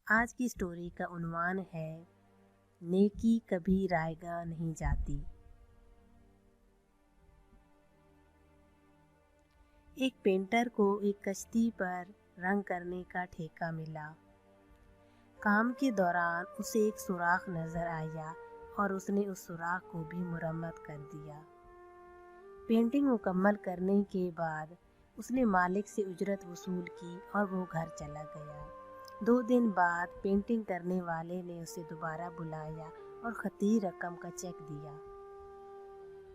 آج کی سٹوری کا عنوان ہے نیکی کبھی رائیگاں نہیں جاتی۔ ایک پینٹر کو ایک کشتی پر رنگ کرنے کا ٹھیکہ ملا۔ کام کے دوران اسے ایک سوراخ نظر آیا اور اس نے اس سوراخ کو بھی مرمت کر دیا۔ پینٹنگ مکمل کرنے کے بعد اس نے مالک سے اجرت وصول کی اور وہ گھر چلا گیا۔ 2 دن بعد پینٹنگ کرنے والے نے اسے دوبارہ بلایا اور خطیر رقم کا چیک دیا۔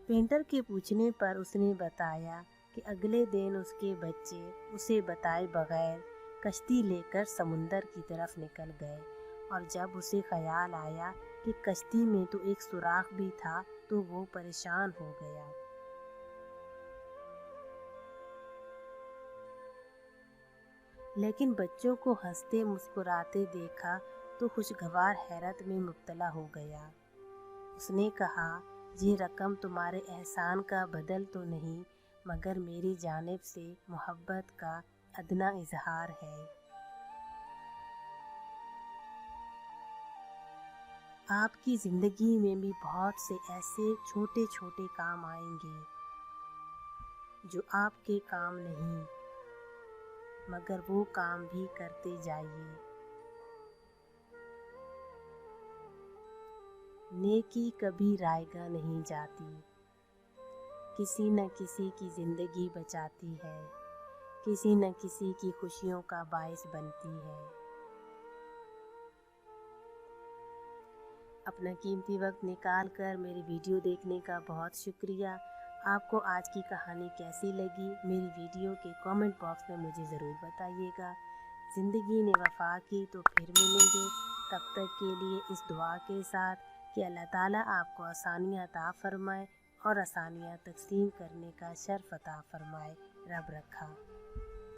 پینٹر کے پوچھنے پر اس نے بتایا کہ اگلے دن اس کے بچے اسے بتائے بغیر کشتی لے کر سمندر کی طرف نکل گئے، اور جب اسے خیال آیا کہ کشتی میں تو ایک سوراخ بھی تھا تو وہ پریشان ہو گیا۔ لیکن بچوں کو ہنستے مسکراتے دیکھا تو خوشگوار حیرت میں مبتلا ہو گیا۔ اس نے کہا، یہ رقم تمہارے احسان کا بدل تو نہیں، مگر میری جانب سے محبت کا ادنیٰ اظہار ہے۔ آپ کی زندگی میں بھی بہت سے ایسے چھوٹے چھوٹے کام آئیں گے جو آپ کے کام نہیں، مگر وہ کام بھی کرتے جائیے۔ نیکی کبھی رائیگاں نہیں جاتی، کسی نہ کسی کی زندگی بچاتی ہے، کسی نہ کسی کی خوشیوں کا باعث بنتی ہے۔ اپنا قیمتی وقت نکال کر میری ویڈیو دیکھنے کا بہت شکریہ۔ آپ کو آج کی کہانی کیسی لگی میری ویڈیو کے کامنٹ باکس میں مجھے ضرور بتائیے گا۔ زندگی نے وفا کی تو پھر ملیں گے، تب تک کے لیے اس دعا کے ساتھ کہ اللہ تعالیٰ آپ کو آسانیاں عطا فرمائے اور آسانیاں تقسیم کرنے کا شرف عطا فرمائے۔ رب رکھا۔